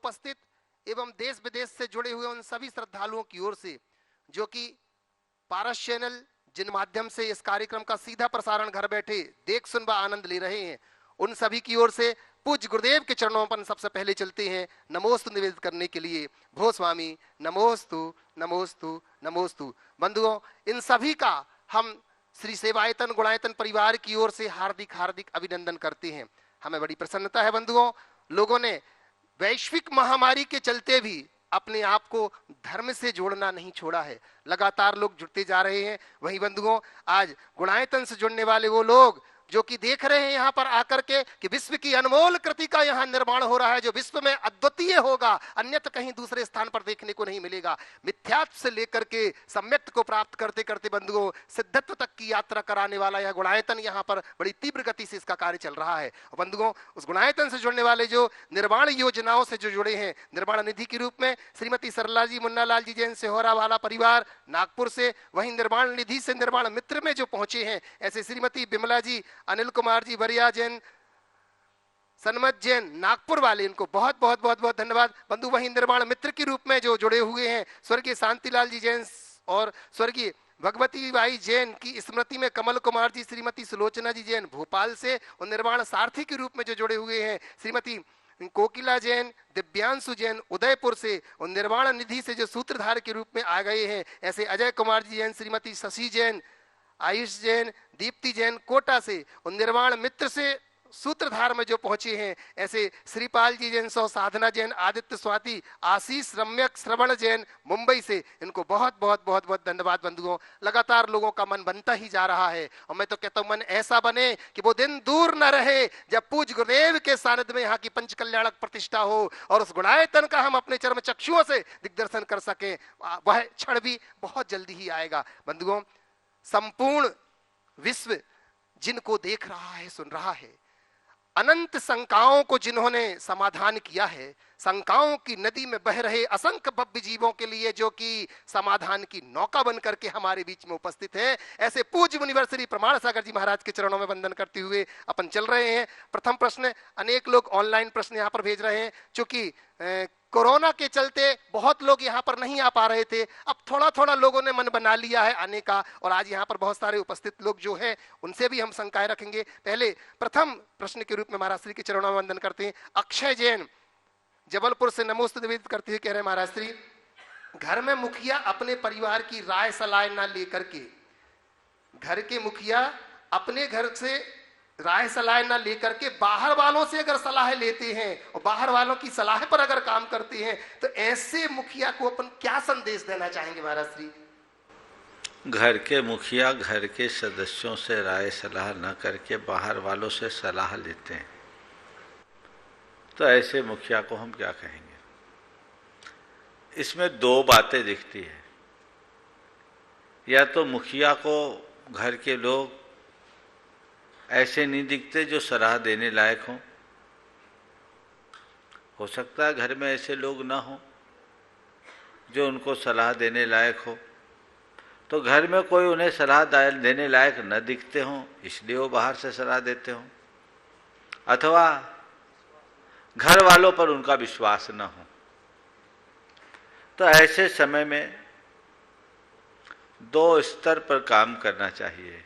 उपस्थित एवं देश विदेश से जुड़े हुए उन सभी श्रद्धालुओं की ओर से जो कि पारस चैनल जिन माध्यम से इस कार्यक्रम का सीधा प्रसारण घर बैठे देख सुन व आनंद ले रहे हैं, उन सभी की ओर से पूज्य गुरुदेव के चरणों पर सबसे पहले चलते हैं नमोस्तु निवेदित करने के लिए। भो स्वामी नमोस्तु नमोस्तु नमोस्तु। बंधुओं, इन सभी का हम श्री सेवायतन गुणायतन परिवार की ओर से हार्दिक हार्दिक अभिनंदन करते हैं। हमें बड़ी प्रसन्नता है बंधुओं, लोगों ने वैश्विक महामारी के चलते भी अपने आप को धर्म से जोड़ना नहीं छोड़ा है, लगातार लोग जुड़ते जा रहे हैं। वहीं बंधुओं, आज गुणायतन से जुड़ने वाले वो लोग जो कि देख रहे हैं यहाँ पर आकर के कि विश्व की अनमोल कृति का यहाँ निर्माण हो रहा है, जो विश्व में अद्वितीय होगा, अन्यथा कहीं दूसरे स्थान पर देखने को नहीं मिलेगा। मिथ्यात्व से लेकर के सम्यक्त को प्राप्त करते करते बंधुओं सिद्धत्व तक की यात्रा कराने वाला यह गुणायतन यहाँ पर बड़ी तीव्र गति से इसका कार्य चल रहा है। और बंधुओं, उस गुणायतन से जुड़ने वाले जो निर्माण योजनाओं से जो जुड़े हैं, निर्माण निधि के रूप में श्रीमती सरला जी मुन्नालाल जी जैन सेहोरा वाला परिवार नागपुर से, वहीं निर्माण निधि से निर्माण मित्र में जो पहुंचे हैं ऐसे श्रीमती बिमला जी, अनिल कुमार जी बरिया जैन, सनमत जैन नागपुर वाले, इनको बहुत बहुत बहुत बहुत धन्यवाद। बंधु, वहीं निर्माण मित्र के रूप में जो जुड़े हुए हैं स्वर्गीय शांतिलाल जी जैन और स्वर्गीय भगवती बाई जैन की स्मृति में कमल कुमार जी, श्रीमती सुलोचना जी जैन भोपाल से, और निर्माण सारथी के रूप में जो जुड़े हुए हैं श्रीमती कोकिला जैन, दिव्यांशु जैन उदयपुर से, और निर्माण निधि से जो सूत्रधार के रूप में आ गए हैं ऐसे अजय कुमार जी जैन, श्रीमती शशि जैन, आयुष जैन, दीप्ति जैन कोटा से, और निर्माण मित्र से सूत्रधार में जो पहुंचे हैं ऐसे श्रीपाल जी जैन, सौ साधना जैन, आदित्य स्वाति, आशीष रम्यक श्रवण जैन मुंबई से, इनको बहुत बहुत बहुत बहुत धन्यवाद। बंधुओं, लगातार लोगों का मन बनता ही जा रहा है, और मैं तो कहता हूं मन ऐसा बने कि वो दिन दूर न रहे जब पूज्य गुरुदेव के सानिध्य में यहाँ की पंच कल्याणक प्रतिष्ठा हो और उस गुणायतन का हम अपने चर्म चक्षुओं से दिग्दर्शन कर सके। वह क्षण भी बहुत जल्दी ही आएगा। बंधुओं, संपूर्ण विश्व जिनको देख रहा है, सुन रहा है, अनंत शंकाओं को जिन्होंने समाधान किया है, शंकाओं की नदी में बह रहे असंख्य भव्य जीवों के लिए जो कि समाधान की नौका बन करके हमारे बीच में उपस्थित है, ऐसे पूज्य मुनिवर श्री प्रमाण सागर जी महाराज के चरणों में वंदन करते हुए अपन चल रहे हैं। प्रथम प्रश्न, अनेक लोग ऑनलाइन प्रश्न यहाँ पर भेज रहे हैं, चूंकि कोरोना के चलते बहुत लोग यहाँ पर नहीं आ पा रहे थे, अब थोड़ा थोड़ा लोगों ने मन बना लिया है आने का, और आज यहाँ पर बहुत सारे उपस्थित लोग जो हैं उनसे भी हम शंकाएं रखेंगे। पहले प्रथम प्रश्न के रूप में महाराज श्री के चरणों में वंदन करते हैं। अक्षय जैन जबलपुर से नमोस्तु निवेदित करते हुए कह रहे हैं, महाराज श्री, घर में मुखिया अपने परिवार की राय सलाह ना लेकर के, घर के मुखिया अपने घर से राय सलाह ना लेकर के बाहर वालों से अगर सलाह लेते हैं और बाहर वालों की सलाह पर अगर काम करते हैं, तो ऐसे मुखिया को अपन क्या संदेश देना चाहेंगे महाराज श्री? घर के मुखिया घर के सदस्यों से राय सलाह न करके बाहर वालों से सलाह लेते हैं, तो ऐसे मुखिया को हम क्या कहेंगे? इसमें दो बातें दिखती है। या तो मुखिया को घर के लोग ऐसे नहीं दिखते जो सलाह देने लायक हों, हो सकता है घर में ऐसे लोग ना हों जो उनको सलाह देने लायक हो, तो घर में कोई उन्हें सलाह देने लायक न दिखते हों, इसलिए वो बाहर से सलाह देते हों, अथवा घर वालों पर उनका विश्वास न हो। तो ऐसे समय में दो स्तर पर काम करना चाहिए।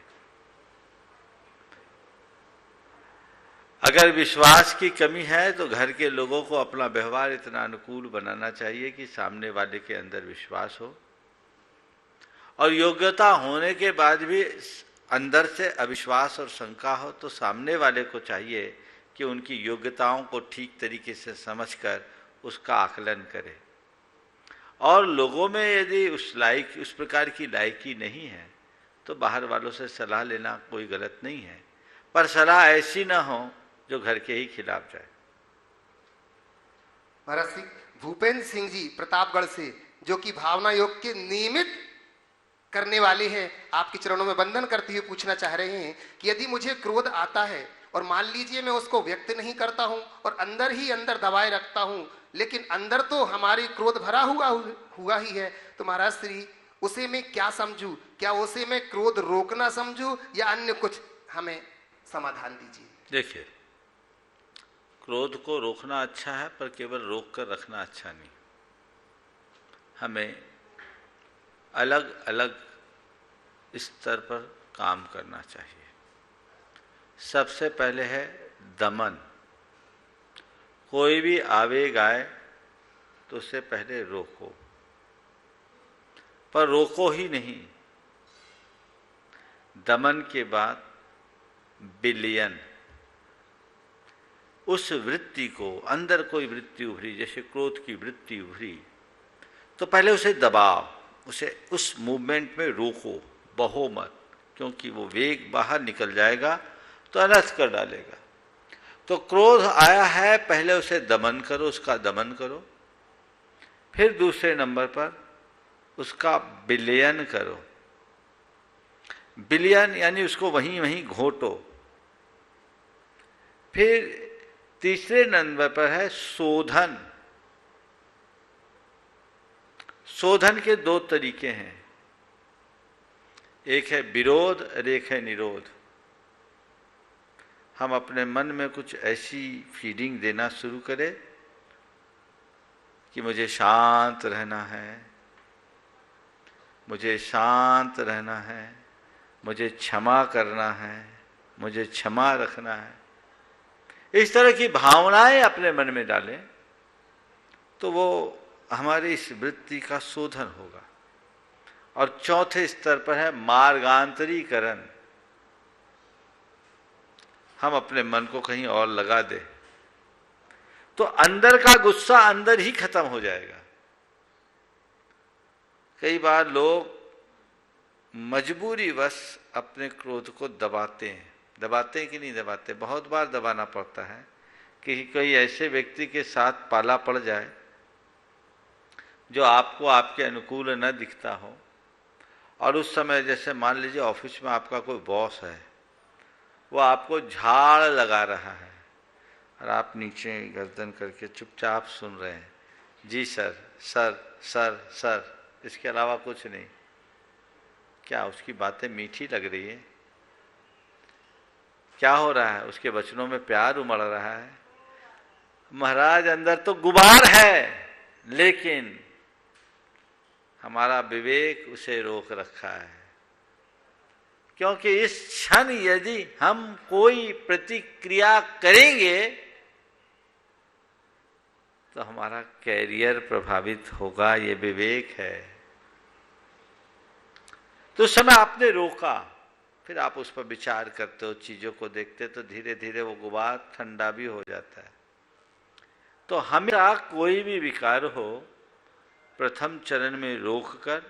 अगर विश्वास की कमी है तो घर के लोगों को अपना व्यवहार इतना अनुकूल बनाना चाहिए कि सामने वाले के अंदर विश्वास हो, और योग्यता होने के बाद भी अंदर से अविश्वास और शंका हो, तो सामने वाले को चाहिए कि उनकी योग्यताओं को ठीक तरीके से समझकर उसका आकलन करे। और लोगों में यदि उस प्रकार की लायकी नहीं है तो बाहर वालों से सलाह लेना कोई गलत नहीं है, पर सलाह ऐसी ना हो जो घर के ही खिलाफ जाए। महाराज श्री भूपेंद्र सिंह जी प्रतापगढ़ से, जो कि भावना योग के नियमित करने वाले हैं, आपके चरणों में वंदन करते हुए पूछना चाह रहे हैं कि यदि मुझे क्रोध आता है और मान लीजिए मैं उसको व्यक्त नहीं करता हूं और अंदर ही अंदर दबाए रखता हूं, लेकिन अंदर तो हमारी क्रोध भरा हुआ ही है, तो महाराज श्री उसे मैं क्या समझूं? क्या उसे मैं क्रोध रोकना समझूं या अन्य कुछ? हमें समाधान दीजिए। देखिए, क्रोध को रोकना अच्छा है, पर केवल रोक कर रखना अच्छा नहीं। हमें अलग अलग स्तर पर काम करना चाहिए। सबसे पहले है दमन। कोई भी आवेग आए तो उससे पहले रोको, पर रोको ही नहीं, दमन के बाद विलयन। उस वृत्ति को, अंदर कोई वृत्ति उभरी, जैसे क्रोध की वृत्ति उभरी, तो पहले उसे दबाओ, उसे उस मूवमेंट में रोको, बहो मत, क्योंकि वो वेग बाहर निकल जाएगा तो अनर्थ कर डालेगा। तो क्रोध आया है, पहले उसे दमन करो, उसका दमन करो। फिर दूसरे नंबर पर उसका विलयन करो। विलयन यानी उसको वहीं वहीं घोटो। फिर तीसरे नंबर पर है शोधन। शोधन के दो तरीके हैं, एक है विरोध और एक है निरोध। हम अपने मन में कुछ ऐसी फीडिंग देना शुरू करें कि मुझे शांत रहना है, मुझे शांत रहना है, मुझे क्षमा करना है, मुझे क्षमा रखना है। इस तरह की भावनाएं अपने मन में डालें तो वो हमारी इस वृत्ति का शोधन होगा। और चौथे स्तर पर है मार्गांतरीकरण। हम अपने मन को कहीं और लगा दें तो अंदर का गुस्सा अंदर ही खत्म हो जाएगा। कई बार लोग मजबूरीवश अपने क्रोध को दबाते हैं। दबाते हैं कि नहीं दबाते? बहुत बार दबाना पड़ता है कि कोई ऐसे व्यक्ति के साथ पाला पड़ जाए जो आपको आपके अनुकूल न दिखता हो, और उस समय जैसे मान लीजिए ऑफिस में आपका कोई बॉस है, वो आपको झाड़ लगा रहा है और आप नीचे गर्दन करके चुपचाप सुन रहे हैं, जी सर सर सर सर, इसके अलावा कुछ नहीं। क्या उसकी बातें मीठी लग रही है? क्या हो रहा है? उसके वचनों में प्यार उमड़ रहा है? महाराज अंदर तो गुबार है, लेकिन हमारा विवेक उसे रोक रखा है। क्योंकि इस क्षण यदि हम कोई प्रतिक्रिया करेंगे तो हमारा कैरियर प्रभावित होगा, ये विवेक है। तो उस समय आपने रोका, फिर आप उस पर विचार करते हो, चीजों को देखते, तो धीरे धीरे वो गुबार ठंडा भी हो जाता है। तो हमेशा कोई भी विकार हो, प्रथम चरण में रोककर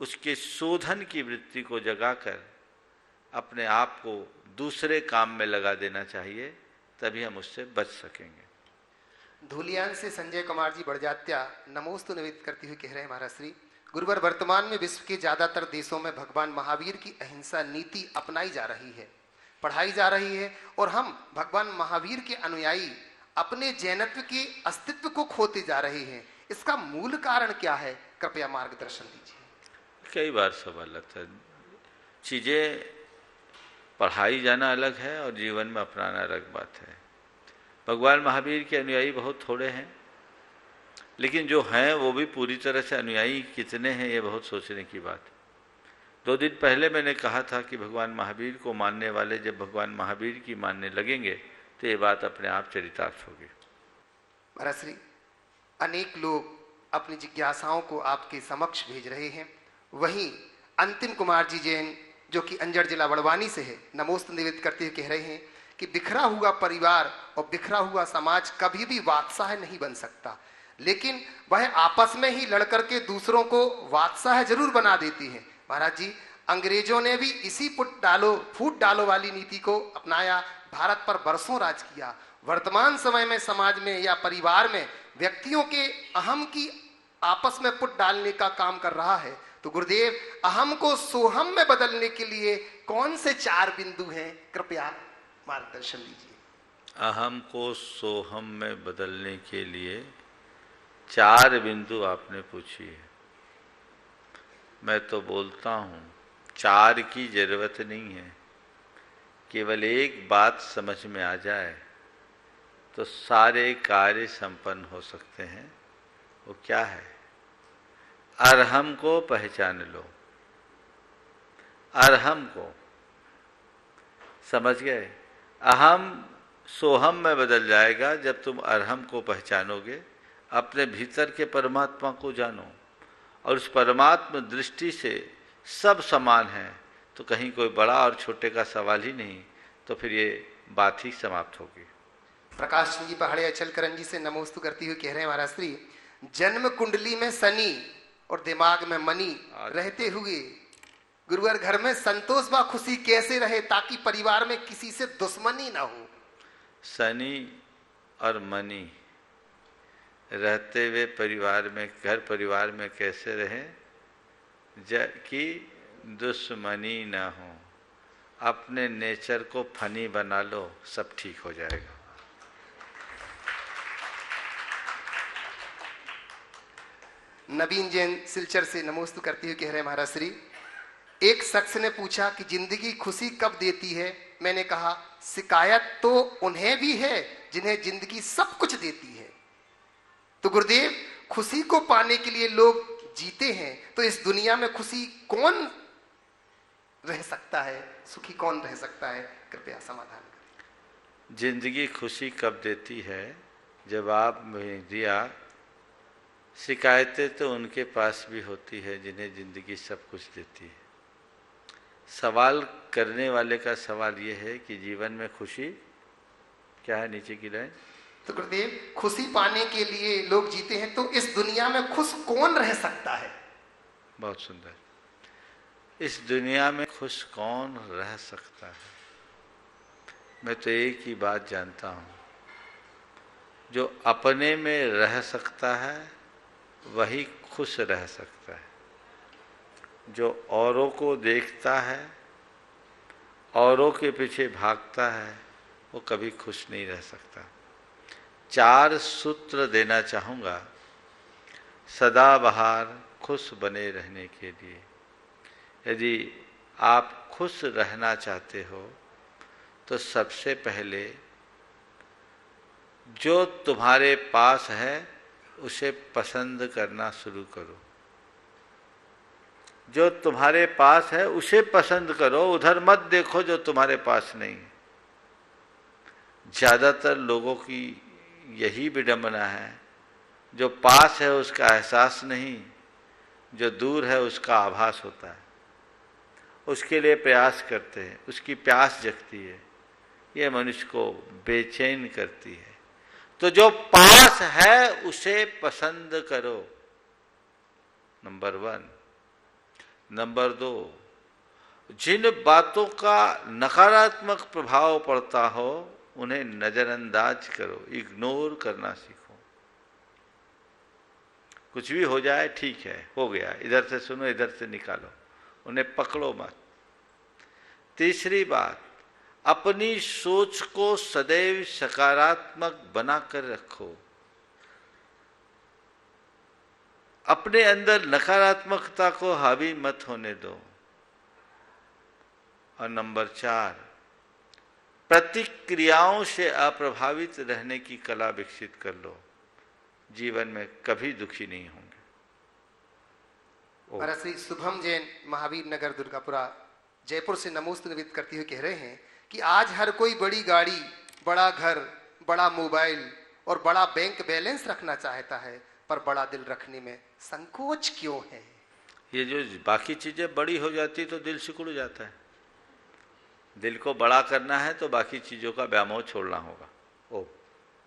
उसके शोधन की वृत्ति को जगाकर अपने आप को दूसरे काम में लगा देना चाहिए, तभी हम उससे बच सकेंगे। धूलियान से संजय कुमार जी बड़जात्या नमोस्तु निवेदित करते हुए कह रहे हैं, महाराज श्री गुरुवर, वर्तमान में विश्व के ज्यादातर देशों में भगवान महावीर की अहिंसा नीति अपनाई जा रही है, पढ़ाई जा रही है, और हम भगवान महावीर के अनुयायी अपने जैनत्व के अस्तित्व को खोते जा रहे हैं। इसका मूल कारण क्या है? कृपया मार्गदर्शन दीजिए। कई बार सवाल आता है। चीजें पढ़ाई जाना अलग है और जीवन में अपनाना अलग बात है। भगवान महावीर के अनुयायी बहुत थोड़े हैं, लेकिन जो हैं वो भी पूरी तरह से अनुयायी कितने हैं, ये बहुत सोचने की बात है। 2 दिन पहले मैंने कहा था कि भगवान महावीर को मानने वाले जब भगवान महावीर की मानने लगेंगे तो ये बात अपने आप चरितार्थ होगी। महाराज श्री, अनेक लोग अपनी जिज्ञासाओं को आपके समक्ष भेज रहे हैं। वहीं अंतिम कुमार जी जैन, जो कि अंजड़ जिला बड़वानी से है, नमोस्त निवेदित करते हुए कह रहे हैं कि बिखरा हुआ परिवार और बिखरा हुआ समाज कभी भी वात्साह नहीं बन सकता, लेकिन वह आपस में ही लड़कर के दूसरों को वात्साह जरूर बना देती है। महाराज जी, अंग्रेजों ने भी इसी फूट डालो वाली नीति को अपनाया, भारत पर बरसों राज किया। वर्तमान समय में समाज में या परिवार में व्यक्तियों के अहम की आपस में पुट डालने का काम कर रहा है। तो गुरुदेव, अहम को सोहम में बदलने के लिए कौन से 4 बिंदु हैं? कृपया मार्गदर्शन दीजिए। अहम को सोहम में बदलने के लिए 4 बिंदु आपने पूछी है। मैं तो बोलता हूं 4 की जरूरत नहीं है, केवल एक बात समझ में आ जाए तो सारे कार्य संपन्न हो सकते हैं। वो क्या है? अरहम को पहचान लो। अरहम को समझ गए? अहम सोहम में बदल जाएगा जब तुम अरहम को पहचानोगे। अपने भीतर के परमात्मा को जानो और उस परमात्मा दृष्टि से सब समान है, तो कहीं कोई बड़ा और छोटे का सवाल ही नहीं, तो फिर ये बात ही समाप्त होगी। प्रकाश सिंह जी पहाड़ी अचलकरण जी से नमोस्तु करती हुई कह रहे हैं महाराज श्री, जन्म कुंडली में शनि और दिमाग में मनी रहते हुए गुरुवर घर में संतोष व खुशी कैसे रहे ताकि परिवार में किसी से दुश्मनी ना हो। शनि और मनी रहते हुए परिवार में, घर परिवार में कैसे रहे कि दुश्मनी ना हो। अपने नेचर को फनी बना लो, सब ठीक हो जाएगा। नवीन जैन सिलचर से नमोस्तु करते हुए कह रहे हैं महाराज श्री, एक शख्स ने पूछा कि जिंदगी खुशी कब देती है। मैंने कहा शिकायत तो उन्हें भी है जिन्हें जिंदगी सब कुछ देती है। तो गुरुदेव, खुशी को पाने के लिए लोग जीते हैं, तो इस दुनिया में खुशी कौन रह सकता है, सुखी कौन रह सकता है? कृपया समाधान करें। जिंदगी खुशी कब देती है? जब आप दिया, शिकायतें तो उनके पास भी होती है जिन्हें जिंदगी सब कुछ देती है। सवाल करने वाले का सवाल यह है कि जीवन में खुशी क्या है? नीचे की लाइन। तो गुरुदेव, खुशी पाने के लिए लोग जीते हैं, तो इस दुनिया में खुश कौन रह सकता है? बहुत सुंदर। इस दुनिया में खुश कौन रह सकता है? मैं तो एक ही बात जानता हूं, जो अपने में रह सकता है वही खुश रह सकता है। जो औरों को देखता है, औरों के पीछे भागता है, वो कभी खुश नहीं रह सकता। 4 सूत्र देना चाहूँगा सदाबहार खुश बने रहने के लिए। यदि आप खुश रहना चाहते हो तो सबसे पहले जो तुम्हारे पास है उसे पसंद करना शुरू करो। जो तुम्हारे पास है उसे पसंद करो, उधर मत देखो जो तुम्हारे पास नहीं है। ज्यादातर लोगों की यही विडंबना है, जो पास है उसका एहसास नहीं, जो दूर है उसका आभास होता है। उसके लिए प्रयास करते हैं, उसकी प्यास जगती है, ये मनुष्य को बेचैन करती है। तो जो पास है उसे पसंद करो, नंबर 1। नंबर 2, जिन बातों का नकारात्मक प्रभाव पड़ता हो उन्हें नजरअंदाज करो, इग्नोर करना सीखो। कुछ भी हो जाए ठीक है, हो गया, इधर से सुनो इधर से निकालो, उन्हें पकड़ो मत। तीसरी बात, अपनी सोच को सदैव सकारात्मक बनाकर रखो। अपने अंदर नकारात्मकता को हावी मत होने दो। और नंबर 4, प्रतिक्रियाओं से अप्रभावित रहने की कला विकसित कर लो। जीवन में कभी दुखी नहीं होंगे। महाराज श्री शुभम जैन महावीर नगर दुर्गापुरा जयपुर से नमोस्तु निवेदित करते हुए कह रहे हैं कि आज हर कोई बड़ी गाड़ी, बड़ा घर, बड़ा मोबाइल और बड़ा बैंक बैलेंस रखना चाहता है, पर बड़ा दिल रखने में संकोच क्यों है? ये जो बाकी चीजें बड़ी हो जाती तो दिल सिकुड़ जाता है। दिल को बड़ा करना है तो बाकी चीजों का व्यामोह छोड़ना होगा। ओ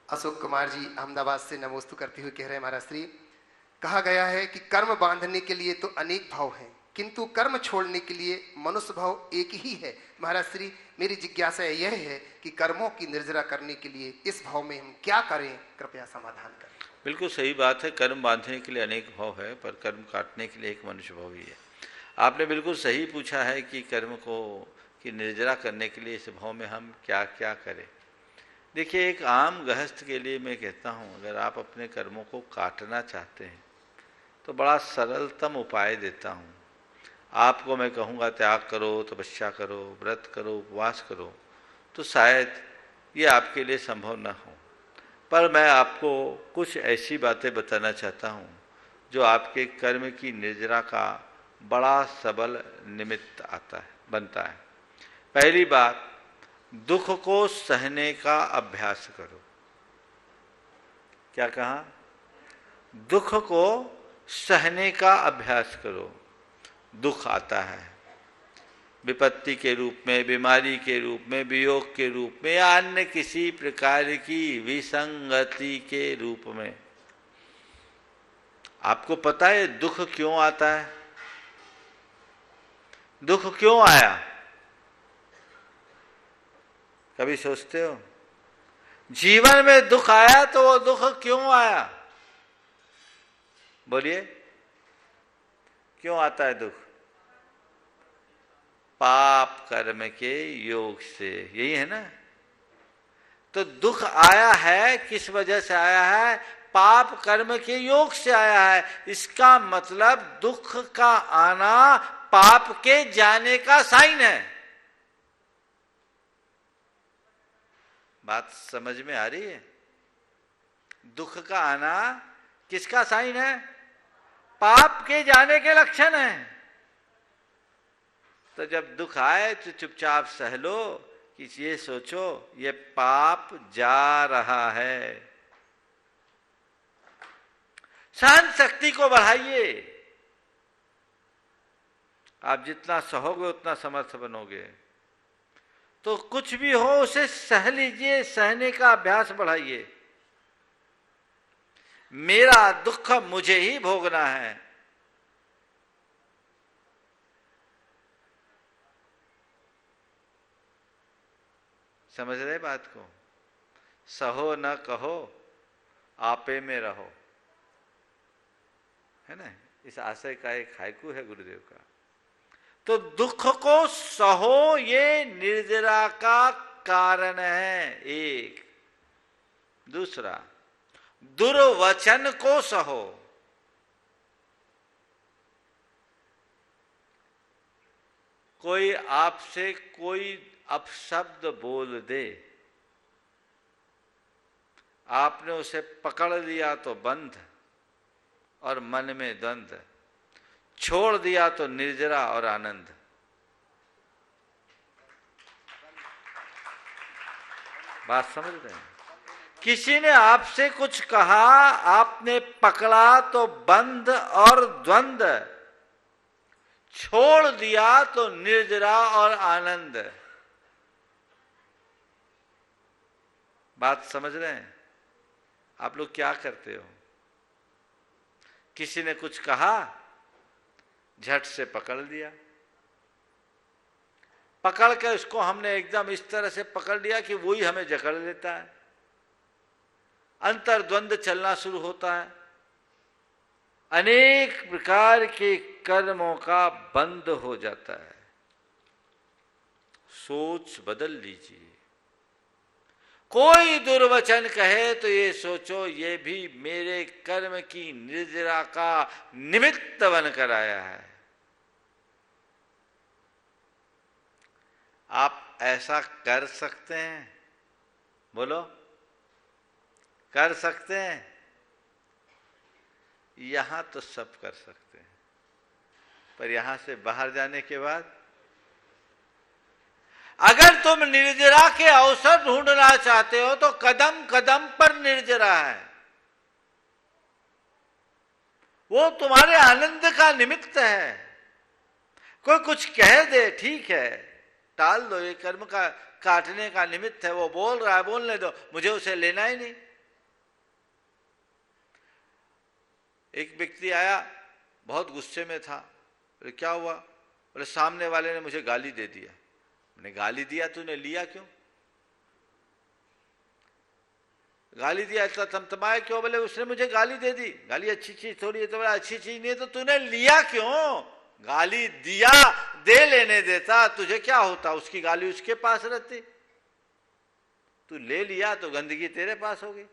अशोक कुमार जी अहमदाबाद से नमोस्तु करते हुए कह रहे हैं महाराज श्री, कहा गया है कि कर्म बांधने के लिए तो अनेक भाव हैं, किंतु कर्म छोड़ने के लिए मनुष्य भाव एक ही है। महाराज श्री, मेरी जिज्ञासा यह है कि कर्मों की निर्जरा करने के लिए इस भाव में हम क्या करें? कृपया समाधान करें। बिल्कुल सही बात है, कर्म बांधने के लिए अनेक भाव है, पर कर्म काटने के लिए एक मनुष्य भाव ही है। आपने बिल्कुल सही पूछा है कि कर्म को की निर्जरा करने के लिए इस भाव में हम क्या क्या करें। देखिए, एक आम गृहस्थ के लिए मैं कहता हूँ, अगर आप अपने कर्मों को काटना चाहते हैं तो बड़ा सरलतम उपाय देता हूँ। आपको मैं कहूँगा त्याग करो, तपस्या करो, व्रत करो, उपवास करो, तो शायद ये आपके लिए संभव न हो। पर मैं आपको कुछ ऐसी बातें बताना चाहता हूँ जो आपके कर्म की निर्जरा का बड़ा सबल निमित्त बनता है। पहली बात, दुख को सहने का अभ्यास करो। क्या कहा? दुख को सहने का अभ्यास करो। दुख आता है विपत्ति के रूप में, बीमारी के रूप में, वियोग के रूप में, या अन्य किसी प्रकार की विसंगति के रूप में। आपको पता है दुख क्यों आता है? दुख क्यों आया? कभी सोचते हो? जीवन में दुख आया तो वो दुख क्यों आया? बोलिए, क्यों आता है दुख? पाप कर्म के योग से। यही है ना? तो दुख आया है, किस वजह से आया है? पाप कर्म के योग से आया है। इसका मतलब दुख का आना पाप के जाने का साइन है। बात समझ में आ रही है? दुख का आना किसका साइन है? पाप के जाने के लक्षण है। तो जब दुख आए तो चुपचाप सह लो कि ये सोचो ये पाप जा रहा है। सहन शक्ति को बढ़ाइए। आप जितना सहोगे उतना समर्थ बनोगे। तो कुछ भी हो उसे सह लीजिए, सहने का अभ्यास बढ़ाइए। मेरा दुख मुझे ही भोगना है। समझ रहे बात को? सहो न कहो, आपे में रहो, है ना? इस आशय का एक हाइकू है गुरुदेव का। तो दुख को सहो, ये निर्जरा का कारण है एक। दूसरा, दुर्वचन को सहो। कोई आपसे कोई अपशब्द बोल दे, आपने उसे पकड़ लिया तो बंध और मन में द्वंद्व, छोड़ दिया तो निर्जरा और आनंद। बात समझ रहे हैं? किसी ने आपसे कुछ कहा, आपने पकड़ा तो बंध और द्वंद्व, छोड़ दिया तो निर्जरा और आनंद। बात समझ रहे हैं? आप लोग क्या करते हो? किसी ने कुछ कहा, झट से पकड़ लिया, पकड़ कर उसको हमने एकदम इस तरह से पकड़ लिया कि वही हमें जकड़ लेता है। अंतर्द्वंद चलना शुरू होता है। अनेक प्रकार के कर्मों का बंद हो जाता है। सोच बदल लीजिए। कोई दुर्वचन कहे तो ये सोचो ये भी मेरे कर्म की निर्जरा का निमित्त बनकर आया है। आप ऐसा कर सकते हैं? बोलो, कर सकते हैं? यहां तो सब कर सकते हैं, पर यहां से बाहर जाने के बाद अगर तुम निर्जरा के अवसर ढूंढना चाहते हो तो कदम कदम पर निर्जरा है। वो तुम्हारे आनंद का निमित्त है। कोई कुछ कह दे, ठीक है, टाल दो, ये कर्म का काटने का निमित्त है। वो बोल रहा है, बोलने दो, मुझे उसे लेना ही नहीं। एक व्यक्ति आया, बहुत गुस्से में था। बोले क्या हुआ? बोले सामने वाले ने मुझे गाली दे दिया। मैंने गाली दिया, तूने लिया क्यों? गाली दिया इतना तमतमाया क्यों? बोले उसने मुझे गाली दे दी। गाली अच्छी चीज थोड़ी है। तो बोला अच्छी चीज नहीं है तो तूने लिया क्यों? गाली दिया, दे लेने देता, तुझे क्या होता? उसकी गाली उसके पास रहती। तू ले लिया तो गंदगी तेरे पास होगी।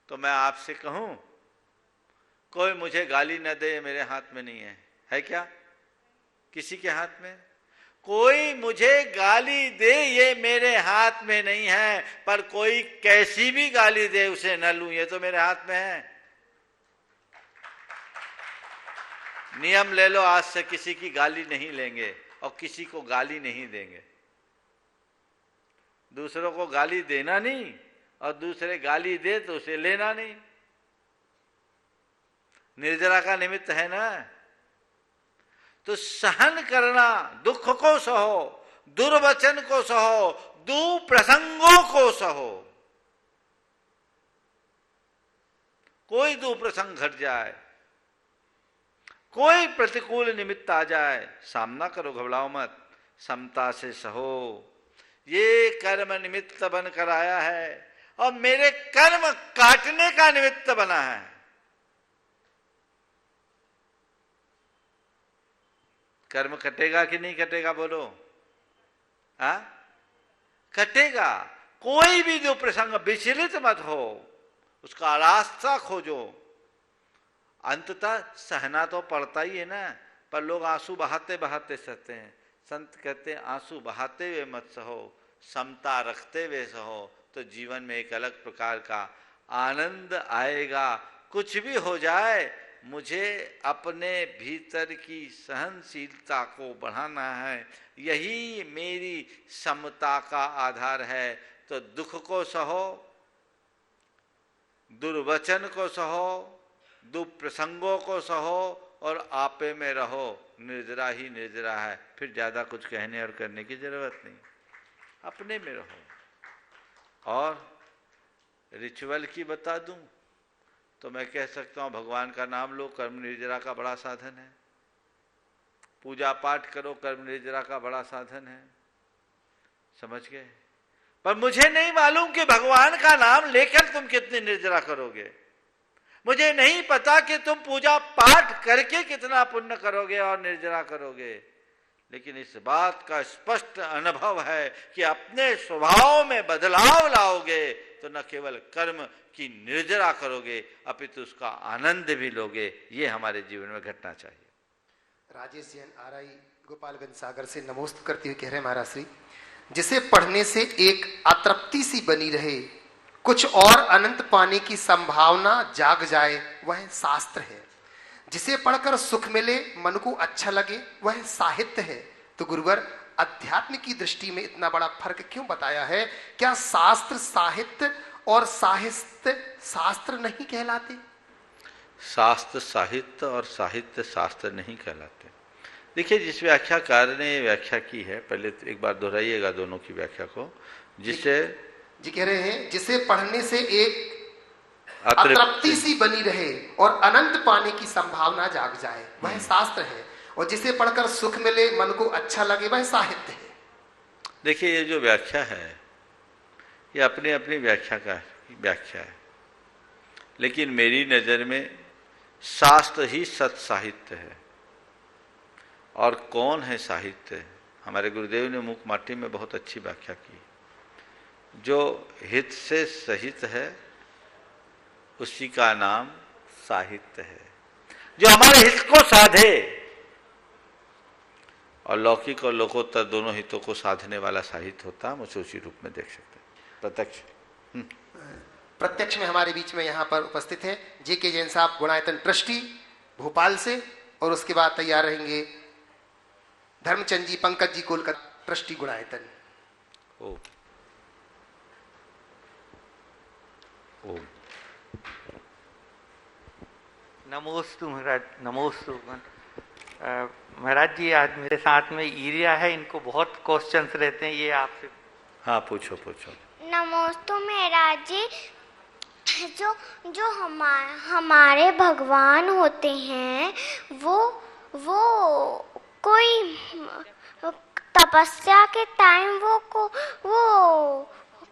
तो मैं आपसे कहूं, कोई मुझे गाली न दे, मेरे हाथ में नहीं है। है क्या किसी के हाथ में? कोई मुझे गाली दे ये मेरे हाथ में नहीं है, पर कोई कैसी भी गाली दे उसे न लूं, ये तो मेरे हाथ में है। नियम ले लो, आज से किसी की गाली नहीं लेंगे और किसी को गाली नहीं देंगे। दूसरों को गाली देना नहीं और दूसरे गाली दे तो उसे लेना नहीं। निर्जरा का निमित्त है ना, तो सहन करना, दुख को सहो, दुर्वचन को सहो, दुप्रसंगों को सहो। कोई दुप्रसंग घट जाए, कोई प्रतिकूल निमित्त आ जाए, सामना करो, घबराओ मत, समता से सहो। ये कर्म निमित्त बनकर आया है और मेरे कर्म काटने का निमित्त बना है। कर्म कटेगा कि नहीं कटेगा बोलो? कटेगा। कोई भी जो प्रसंग, विचलित मत हो, उसका रास्ता खोजो। अंततः सहना तो पड़ता ही है ना, पर लोग आंसू बहाते बहाते सहते हैं। संत कहते हैं आंसू बहाते हुए मत सहो, समता रखते हुए सहो, तो जीवन में एक अलग प्रकार का आनंद आएगा। कुछ भी हो जाए, मुझे अपने भीतर की सहनशीलता को बढ़ाना है, यही मेरी समता का आधार है। तो दुख को सहो, दुर्वचन को सहो, दुप्रसंगों को सहो और आपे में रहो। निर्जरा ही निर्जरा है, फिर ज्यादा कुछ कहने और करने की जरूरत नहीं, अपने में रहो। और रिचुअल की बता दूं तो मैं कह सकता हूं, भगवान का नाम लो, कर्म निर्जरा का बड़ा साधन है। पूजा पाठ करो, कर्म निर्जरा का बड़ा साधन है। समझ गए? पर मुझे नहीं मालूम कि भगवान का नाम लेकर तुम कितनी निर्जरा करोगे। मुझे नहीं पता कि तुम पूजा पाठ करके कितना पुण्य करोगे और निर्जरा करोगे। लेकिन इस बात का स्पष्ट अनुभव है कि अपने स्वभाव में बदलाव लाओगे तो न केवल कर्म की निर्जरा करोगे, अपितु उसका आनंद भी लोगे। ये हमारे जीवन में घटना चाहिए। राजेश जैन आरआई गोपालगंज सागर से नमोस्त करते हुए कह रहे हैं, महाराज श्री, जिसे पढ़ने से एक अतृप्ति सी बनी रहे, कुछ और अनंत पाने की संभावना जाग जाए, वह शास्त्र है। जिसे पढ़कर सुख मिले, मन को अच्छा लगे, वह साहित्य है। तो गुरुवर, अध्यात्म की दृष्टि में इतना बड़ा फर्क क्यों बताया है? क्या शास्त्र साहित्य और साहित्य शास्त्र नहीं कहलाते? शास्त्र साहित्य और साहित्य शास्त्र नहीं कहलाते। देखिए, जिस व्याख्याकार ने व्याख्या की है, पहले तो एक बार दोहराइएगा दोनों की व्याख्या को। जिसे जी कह रहे हैं, जिसे पढ़ने से एक अतृप्ति सी बनी रहे और अनंत पाने की संभावना जाग जाए, वह शास्त्र है। और जिसे पढ़कर सुख मिले, मन को अच्छा लगे, वह साहित्य है। देखिए, ये जो व्याख्या है, ये अपनी अपनी व्याख्या का व्याख्या है, लेकिन मेरी नजर में शास्त्र ही सत साहित्य है। और कौन है साहित्य? हमारे गुरुदेव ने मूक माटी में बहुत अच्छी व्याख्या की। जो हित से सहित है, उसी का नाम साहित्य है। जो हमारे हित को साधे, और लौकिक और लोकोत्तर दोनों हितों को साधने वाला साहित्य होता है। हम उसे उसी रूप में देख सकते हैं। प्रत्यक्ष प्रत्यक्ष में हमारे बीच में यहाँ पर उपस्थित है J.K. जैन साहब, गुणायतन ट्रस्टी भोपाल से, और उसके बाद तैयार रहेंगे धर्मचंद जी, पंकज जी कोलकाता, ट्रस्टी गुणायतन। ओ नमोस्तु महाराज, नमोस्तु। महाराज जी, आज मेरे साथ में ईरिया है, इनको बहुत क्वेश्चंस रहते हैं, ये आपसे। हाँ, पूछो पूछो। नमोस्तु महाराज जी। जो जो हमारे भगवान होते हैं, वो कोई तपस्या के टाइम वो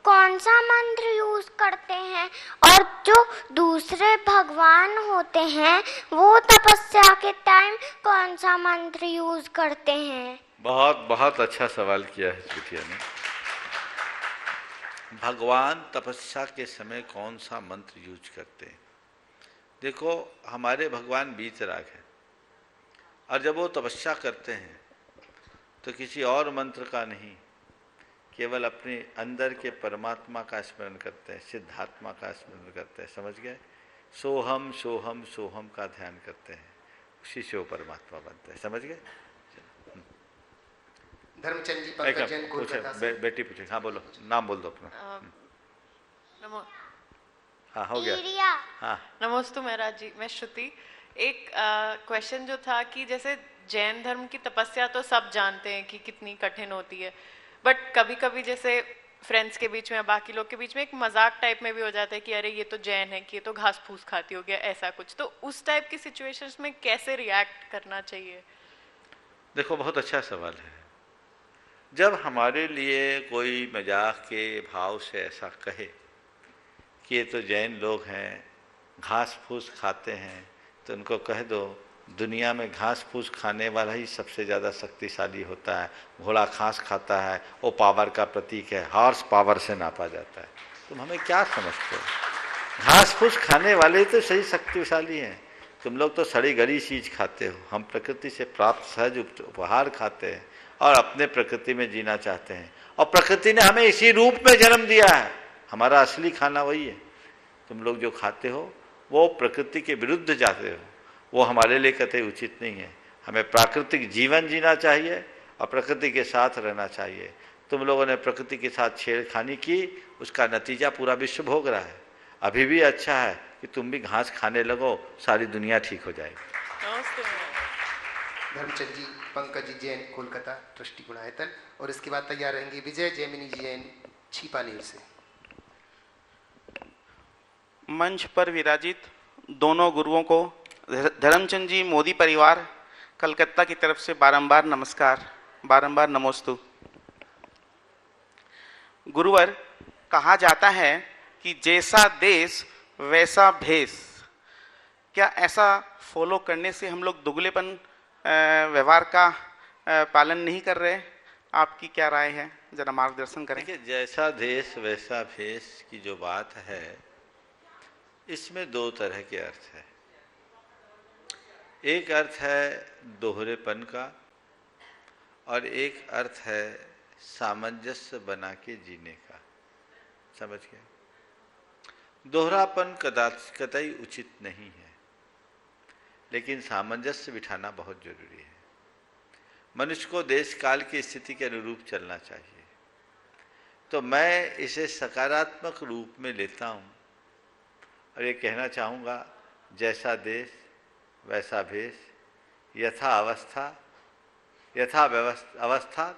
कौन सा मंत्र यूज करते हैं? और जो दूसरे भगवान होते हैं, वो तपस्या के टाइम कौन सा मंत्र यूज करते हैं? बहुत बहुत अच्छा सवाल किया है बिटिया ने। भगवान तपस्या के समय कौन सा मंत्र यूज करते हैं? देखो, हमारे भगवान बीतराग हैं, और जब वो तपस्या करते हैं तो किसी और मंत्र का नहीं, केवल अपने अंदर के परमात्मा का स्मरण करते हैं, सिद्धात्मा का स्मरण करते हैं, समझ गए? सोहम सोहम सोहम का ध्यान करते हैं, उसी से वो परमात्मा बनते हैं, समझ गए? धर्मचंद जी पंकज जैन कोलकाता से। बेटी पूछे, हाँ बोलो, नाम बोल दो अपना। हाँ हो गया। हाँ नमोस्तु महाराज जी, मैं श्रुति। एक क्वेश्चन जो था कि जैसे जैन धर्म की तपस्या तो सब जानते हैं कि कितनी कठिन होती है, बट कभी कभी जैसे फ्रेंड्स के बीच में, बाकी लोग के बीच में एक मजाक टाइप में भी हो जाता है कि अरे ये तो जैन है, कि ये तो घास फूस खाती हो गया, ऐसा कुछ। तो उस टाइप की सिचुएशंस में कैसे रिएक्ट करना चाहिए? देखो, बहुत अच्छा सवाल है। जब हमारे लिए कोई मजाक के भाव से ऐसा कहे कि ये तो जैन लोग हैं, घास फूस खाते हैं, तो उनको कह दो दुनिया में घास फूस खाने वाला ही सबसे ज़्यादा शक्तिशाली होता है। घोड़ा घास खाता है, वो पावर का प्रतीक है, हॉर्स पावर से नापा जाता है। तुम हमें क्या समझते हो? घास फूस खाने वाले तो सही शक्तिशाली हैं। तुम लोग तो सड़ी गली चीज खाते हो। हम प्रकृति से प्राप्त सहज उपहार खाते हैं और अपने प्रकृति में जीना चाहते हैं, और प्रकृति ने हमें इसी रूप में जन्म दिया है। हमारा असली खाना वही है। तुम लोग जो खाते हो वो प्रकृति के विरुद्ध जाते हो, वो हमारे लिए कतई उचित नहीं है। हमें प्राकृतिक जीवन जीना चाहिए और प्रकृति के साथ रहना चाहिए। तुम लोगों ने प्रकृति के साथ छेड़खानी की, उसका नतीजा पूरा विश्व भोग रहा है। अभी भी अच्छा है कि तुम भी घास खाने लगो, सारी दुनिया ठीक हो जाएगी। धर्मचंद जी पंकज जी जैन कोलकाता ट्रस्टी गुणायतन, और इसके बाद तैयार रहेंगे विजय जैमिनी जी जैन छीपानेर से। मंच पर विराजित दोनों गुरुओं को धर्मचंद जी मोदी परिवार कलकत्ता की तरफ से बारंबार नमस्कार, बारंबार नमोस्तु। गुरुवर, कहा जाता है कि जैसा देश वैसा भेष। क्या ऐसा फॉलो करने से हम लोग दुगलेपन व्यवहार का पालन नहीं कर रहे? आपकी क्या राय है, जरा मार्गदर्शन करें। देखिए, जैसा देश वैसा भेष की जो बात है, इसमें दो तरह के अर्थ है। एक अर्थ है दोहरेपन का और एक अर्थ है सामंजस्य बना के जीने का। समझ गए? दोहरापन कतई उचित नहीं है, लेकिन सामंजस्य बिठाना बहुत जरूरी है। मनुष्य को देश काल की स्थिति के अनुरूप चलना चाहिए। तो मैं इसे सकारात्मक रूप में लेता हूँ और ये कहना चाहूँगा, जैसा देश वैसा भेष, यथा अवस्था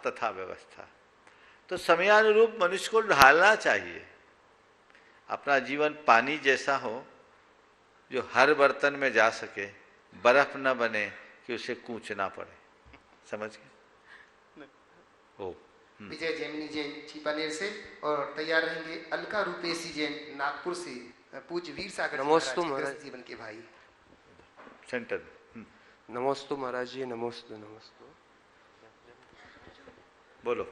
तथा व्यवस्था। तो समयानुरूप मनुष्य को ढालना चाहिए। अपना जीवन पानी जैसा हो जो हर बर्तन में जा सके, बर्फ न बने कि उसे कूचना पड़े। समझ गए? ओ विजय जैमिनी जैन छीपानेर से, और तैयार रहेंगे अलका रूपेशी जैन नागपुर से। पूज्य वीर सागर नमोस्तु महाराज जीवन के भाई। सेंटर। नमोस्तु महाराज जी, नमोस्तु नमोस्तु। बोलो।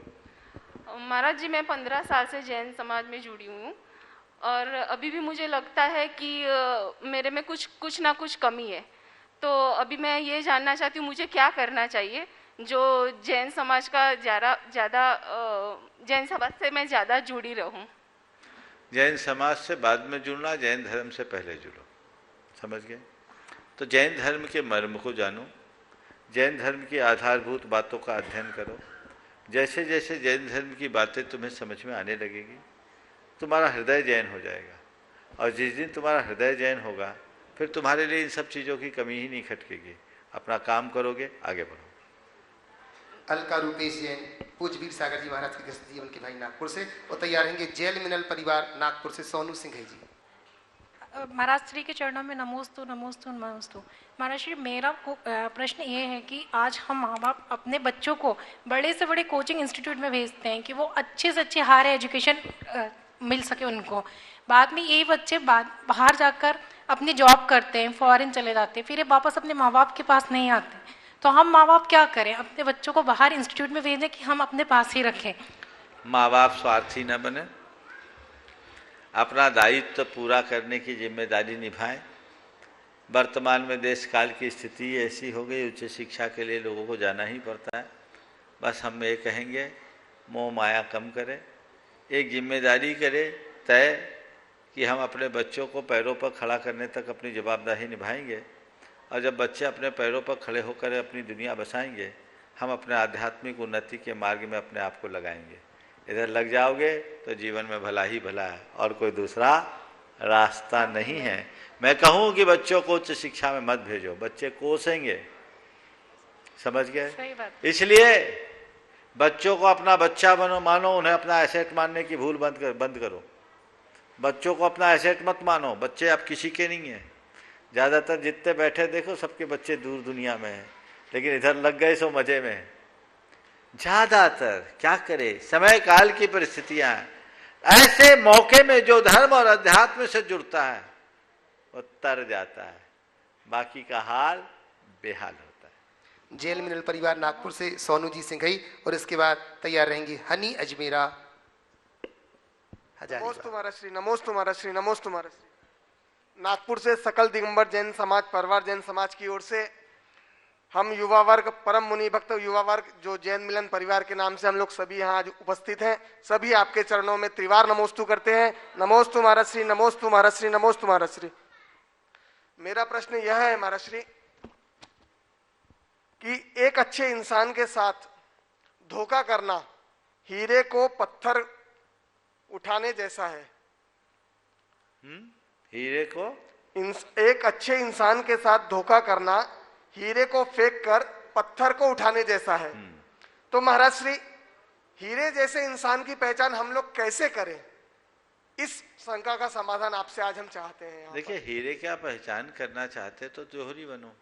महाराज जी, मैं 15 साल से जैन समाज में जुड़ी हूँ और अभी भी मुझे लगता है कि मेरे में कुछ ना कुछ कमी है। तो अभी मैं ये जानना चाहती हूँ मुझे क्या करना चाहिए जो जैन समाज का जैन समाज से मैं ज़्यादा जुड़ी रहूँ। जैन समाज से बाद में जुड़ना, जैन धर्म से पहले जुड़ो। समझ गए? तो जैन धर्म के मर्म को जानो, जैन धर्म की आधारभूत बातों का अध्ययन करो। जैसे जैसे जैन धर्म की बातें तुम्हें समझ में आने लगेगी, तुम्हारा हृदय जैन हो जाएगा, और जिस दिन तुम्हारा हृदय जैन होगा, फिर तुम्हारे लिए इन सब चीज़ों की कमी ही नहीं खटकेगी। अपना काम करोगे, आगे बढ़ो। अलका रूपेश जैन पूज्य वीर सागर जी महाराज के गृहस्थ जीवन के भाई नागपुर से, और तैयार रहेंगे जैल मिनल परिवार नागपुर से सोनू सिंह जी। महाराज श्री के चरणों में नमोस्तु नमोस्तु नमोस्तु। महाराज श्री, मेरा प्रश्न ये है कि आज हम माँ बाप अपने बच्चों को बड़े से बड़े कोचिंग इंस्टीट्यूट में भेजते हैं कि वो अच्छे से अच्छे हायर एजुकेशन मिल सके उनको। बाद में यही बच्चे बाहर जाकर अपनी जॉब करते हैं, फॉरेन चले जाते हैं, फिर ये वापस अपने माँ बाप के पास नहीं आते। तो हम माँ बाप क्या करें? अपने बच्चों को बाहर इंस्टीट्यूट में भेजें कि हम अपने पास ही रखें? माँ बाप स्वार्थी न बने, अपना दायित्व पूरा करने की जिम्मेदारी निभाएं। वर्तमान में देश काल की स्थिति ऐसी हो गई, उच्च शिक्षा के लिए लोगों को जाना ही पड़ता है। बस हम ये कहेंगे मोह माया कम करें, एक जिम्मेदारी करें तय कि हम अपने बच्चों को पैरों पर खड़ा करने तक अपनी जवाबदारी निभाएंगे, और जब बच्चे अपने पैरों पर खड़े होकर अपनी दुनिया बसाएंगे, हम अपने आध्यात्मिक उन्नति के मार्ग में अपने आप को लगाएंगे। इधर लग जाओगे तो जीवन में भला ही भला है और कोई दूसरा रास्ता नहीं है। मैं कहूँ कि बच्चों को उच्च शिक्षा में मत भेजो, बच्चे कोसेंगे, समझ गए? इसलिए बच्चों को अपना बच्चा मानो, उन्हें अपना एसेट मानने की भूल बंद करो। बच्चों को अपना एसेट मत मानो, बच्चे अब किसी के नहीं हैं। ज़्यादातर जितने बैठे देखो सबके बच्चे दूर दुनिया में हैं, लेकिन इधर लग गए सो मजे में। ज़्यादातर क्या करे, समय काल की परिस्थितियां, ऐसे मौके में जो धर्म और अध्यात्म से जुड़ता है वो तर जाता है, बाकी का हाल बेहाल होता है। जेल मिनल परिवार नागपुर से सोनू जी सिंघई, और इसके बाद तैयार रहेंगी हनी अजमेरा हजारी। नमोस्तु महाराज, नमोस्तु महाराज, नमोस्तु महाराज। नागपुर से सकल दिगंबर जैन समाज परिवार जैन समाज की ओर से हम युवा वर्ग, परम मुनि भक्त युवा वर्ग, जो जैन मिलन परिवार के नाम से हम लोग सभी यहाँ आज उपस्थित हैं, सभी आपके चरणों में त्रिवार नमोस्तु करते हैं। नमोस्तु महाराज श्री, नमोस्तु महाराज श्री, नमोस्तु महाराज श्री। मेरा प्रश्न यह है महाराज श्री कि एक अच्छे इंसान के साथ धोखा करना हीरे को पत्थर उठाने जैसा है। हीरे को एक अच्छे इंसान के साथ धोखा करना हीरे को फेंक कर पत्थर को उठाने जैसा है। तो महाराज श्री, हीरे जैसे इंसान की पहचान हम लोग कैसे करें? इस शंका का समाधान आपसे आज हम चाहते हैं। देखिए, हीरे क्या पहचान करना चाहते तो जोहरी बनो,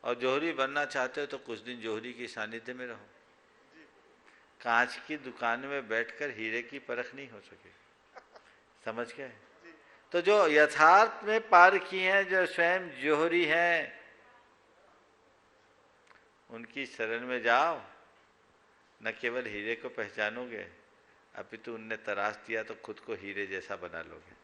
और जोहरी बनना चाहते हो तो कुछ दिन जोहरी की सानिध्य में रहो। कांच की दुकान में बैठकर हीरे की परख नहीं हो सके, समझ गए? तो जो यथार्थ में पार किए हैं, जो स्वयं जोहरी हैं, उनकी शरण में जाओ, न केवल हीरे को पहचानोगे, अपितु उनने तराश दिया तो खुद को हीरे जैसा बना लोगे।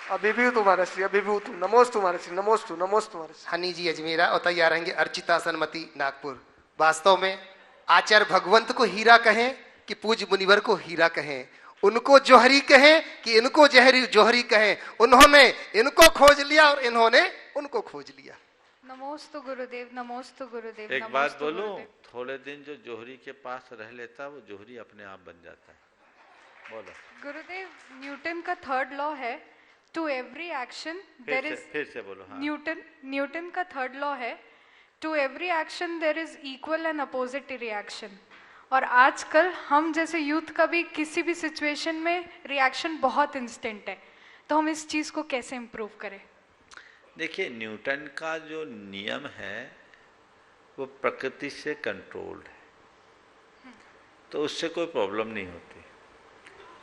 अभी भी तुम्हारा श्री, अभी भी तुम। नमोस्तु तुम्हारा श्री, नमोस्तु, नमोस्तु तुम्हारा श्री। हनी जी अजमेरा, और तैयार रहेंगे अर्चिता सनमती नागपुर। वास्तव में आचार्य भगवंत को हीरा कहें कि पूज्य मुनिवर को हीरा कहें, उनको जोहरी कहें कि इनको जोहरी कहें, उन्होंने इनको खोज लिया और इन्होंने उनको खोज लिया। नमोस्तु गुरुदेव, नमोस्तु गुरुदेव। एक बात बोलूं, थोड़े दिन जो जोहरी के पास रह लेता वो जोहरी अपने आप बन जाता है। बोलो गुरुदेव। न्यूटन का थर्ड लॉ है, to every action there is, फिर से बोलो। हाँ। न्यूटन का थर्ड लॉ है, to every action there is equal and opposite reaction. और आजकल हम जैसे यूथ का भी किसी भी सिचुएशन में रिएक्शन बहुत इंस्टेंट है, तो हम इस चीज को कैसे इम्प्रूव करें? देखिए, न्यूटन का जो नियम है वो प्रकृति से कंट्रोल्ड है, तो उससे कोई प्रॉब्लम नहीं होती।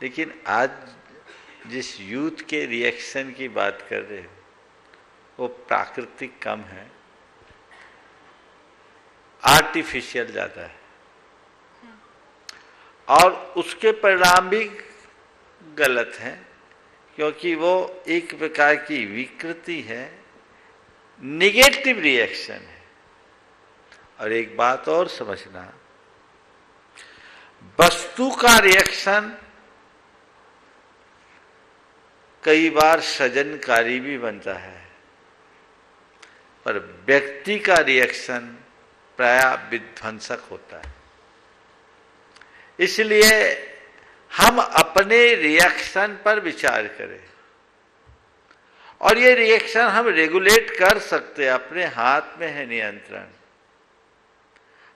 लेकिन आज जिस यूथ के रिएक्शन की बात कर रहे हो वो प्राकृतिक कम है, आर्टिफिशियल ज़्यादा है, और उसके परिणाम भी गलत हैं, क्योंकि वो एक प्रकार की विकृति है, निगेटिव रिएक्शन है। और एक बात और समझना, वस्तु का रिएक्शन कई बार सृजनकारी भी बनता है, पर व्यक्ति का रिएक्शन प्रायः विध्वंसक होता है। इसलिए हम अपने रिएक्शन पर विचार करें, और ये रिएक्शन हम रेगुलेट कर सकते हैं, अपने हाथ में है नियंत्रण।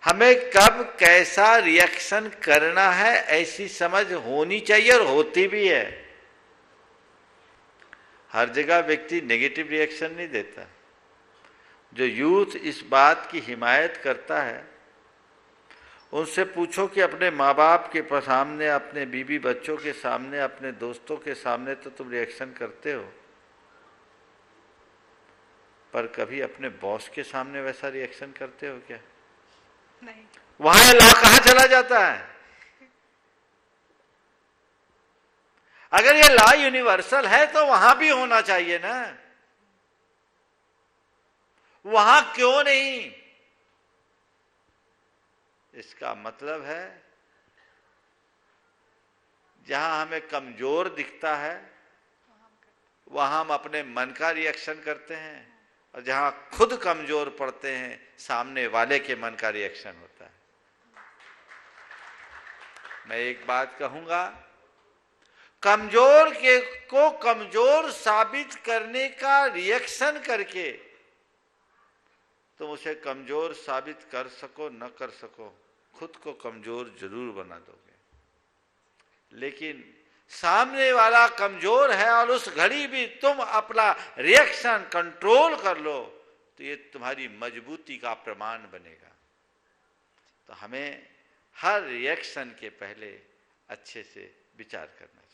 हमें कब कैसा रिएक्शन करना है ऐसी समझ होनी चाहिए, और होती भी है। हर जगह व्यक्ति नेगेटिव रिएक्शन नहीं देता। जो यूथ इस बात की हिमायत करता है, उनसे पूछो कि अपने माँ बाप के सामने, अपने बीवी बच्चों के सामने, अपने दोस्तों के सामने तो तुम रिएक्शन करते हो, पर कभी अपने बॉस के सामने वैसा रिएक्शन करते हो क्या? नहीं। वहां लॉ कहां चला जाता है? अगर ये लॉ यूनिवर्सल है तो वहां भी होना चाहिए ना, वहां क्यों नहीं? इसका मतलब है जहां हमें कमजोर दिखता है वहां हम अपने मन का रिएक्शन करते हैं, और जहां खुद कमजोर पड़ते हैं सामने वाले के मन का रिएक्शन होता है। मैं एक बात कहूंगा, कमजोर के को कमजोर साबित करने का रिएक्शन करके तुम उसे कमजोर साबित कर सको न कर सको, खुद को कमजोर जरूर बना दोगे। लेकिन सामने वाला कमजोर है और उस घड़ी भी तुम अपना रिएक्शन कंट्रोल कर लो तो ये तुम्हारी मजबूती का प्रमाण बनेगा। तो हमें हर रिएक्शन के पहले अच्छे से विचार करना चाहिए।